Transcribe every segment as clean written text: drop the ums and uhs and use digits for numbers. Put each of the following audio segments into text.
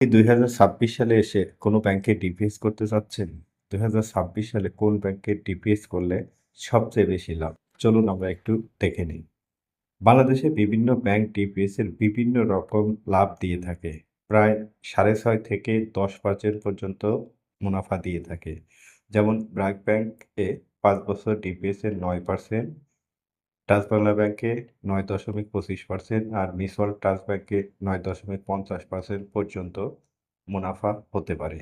এই 2026 সালে এসে কোনো ব্যাংকে ডিপিএস করতে চাচ্ছেন? 2026 সালে কোন ব্যাংকে ডিপিএস করলে সবচেয়ে বেশি লাভ? চলুন আমরা একটু দেখে নিই। বাংলাদেশে বিভিন্ন ব্যাংক ডিপিএস এর বিভিন্ন রকম লাভ দিয়ে থাকে। প্রায় 6.5 থেকে 10% পর্যন্ত মুনাফা দিয়ে থাকে। যেমন ব্র্যাক ব্যাংকে ৫ বছর ডিপিএস এর 9%, ট্রাস্ট বাংলা ব্যাংকে ৯.২৫% আর মিসওয়াল ট্রাস্ট ব্যাংকে ৯.৫০% পর্যন্ত মুনাফা হতে পারে।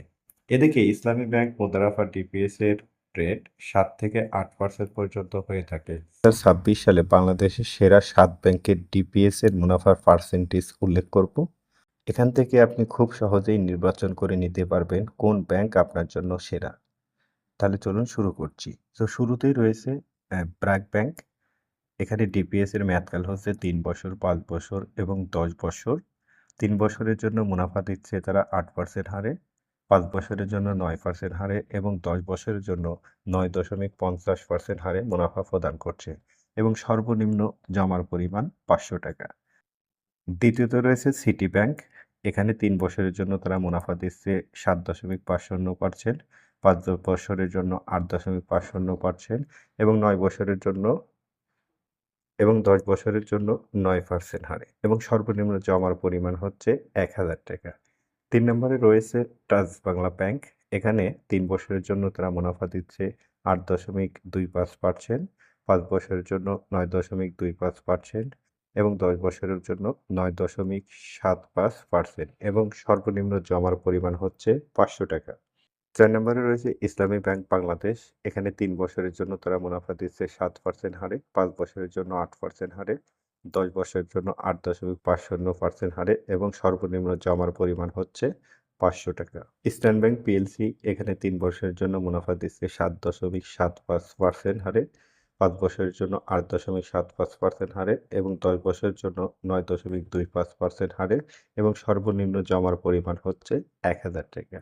এদিকে ইসলামী ব্যাংক মুদারাফা ডিপিএস এর রেট ৭ থেকে ৮% পর্যন্ত হয়ে থাকে। ২০২৬ সালে বাংলাদেশের সেরা ৭ ব্যাংকের ডিপিএস এর মুনাফার পার্সেন্টেজ উল্লেখ করব। এখান থেকে আপনি খুব সহজেই নির্বাচন করে নিতে পারবেন কোন ব্যাংক আপনার জন্য সেরা। তাহলে চলুন শুরু করছি। তো শুরুতেই রয়েছে ব্র্যাক ব্যাংক। এখানে ডিপিএস এর মেয়াদকাল হচ্ছে ৩ বছর, ৫ বছর এবং ১০ বছর। ৩ বছরের জন্য মুনাফা দিচ্ছে তারা ৮% হারে, ৫ বছরের জন্য ৯% হারে এবং ১০ বছরের জন্য ৯.৫০% হারে মুনাফা প্রদান করছে এবং সর্বনিম্ন জমার পরিমাণ ৳৫০০। দ্বিতীয়ত রয়েছে সিটি ব্যাংক। এখানে ৩ বছরের জন্য তারা মুনাফা দিচ্ছে ৭.৫০%, ৫ বছরের জন্য ৮.৫০% এবং ৯ বছরের জন্য এবং ১০ বছরের জন্য ৯% হারে এবং সর্বনিম্ন জমার পরিমাণ হচ্ছে ৳১,০০০। ৩ নম্বরে রয়েছে ট্রাস্ট বাংলা ব্যাংক। এখানে ৩ বছরের জন্য তারা মুনাফা দিচ্ছে ৮.২৫%, ৫ বছরের জন্য ৯.২৫% এবং ১০ বছরের জন্য ৯.৭৫% এবং সর্বনিম্ন জমার পরিমাণ হচ্ছে ৳৫০০। ৪ নম্বরে রয়েছে ইসলামী ব্যাংক বাংলাদেশ। এখানে ৩ বছরের জন্য তারা মুনাফা দিচ্ছে ৭% হারে, ৫ বছরের জন্য ৮% হারে, ১০ বছরের জন্য ৮.৫০% হারে এবং সর্বনিম্ন জমার পরিমাণ হচ্ছে ৳৫০০। ইস্টার্ন ব্যাংক পিএলসি এখানে ৩ বছরের জন্য মুনাফা দিচ্ছে ৭.৭৫% হারে, ৫ বছরের জন্য ৮.৭৫% হারে এবং ১০ বছরের জন্য ৯.২৫% হারে এবং সর্বনিম্ন জমার পরিমাণ হচ্ছে ৳১,০০০।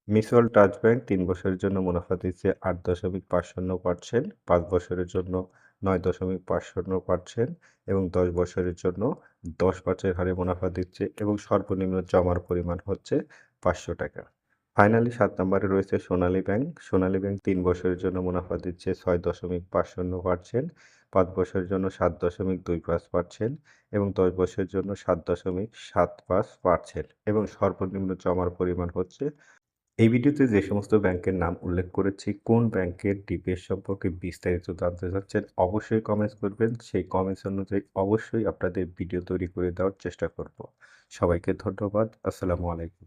মিউচুয়াল ট্রাস্ট ব্যাংক ৩ বছরের জন্য মুনাফা দিচ্ছে ৮.৫০%, ৫ বছরের জন্য ৯.৫০% এবং ১০ বছরের জন্য ১০% হারে মুনাফা দিচ্ছে এবং সর্বনিম্ন জমার পরিমাণ হচ্ছে ৳৫০০। ফাইনালি ৭ নম্বরে রয়েছে সোনালী ব্যাংক। সোনালী ব্যাংক ৩ বছরের জন্য মুনাফা দিচ্ছে ৬.৫০%, ৫ বছরের জন্য ৭.২৫% এবং ১০ বছরের জন্য ৭.৭৫% এবং সর্বনিম্ন জমার পরিমাণ হচ্ছে। এই ভিডিওতে যে সমস্ত ব্যাংকের নাম উল্লেখ করেছি, কোন ব্যাংকের ডিপিএস সম্পর্কে বিস্তারিত জানতে চাচ্ছেন অবশ্যই কমেন্টস করবেন। সেই কমেন্টস অনুযায়ী অবশ্যই আপনাদের ভিডিও তৈরি করে দেওয়ার চেষ্টা করব। সবাইকে ধন্যবাদ। আসসালামু আলাইকুম।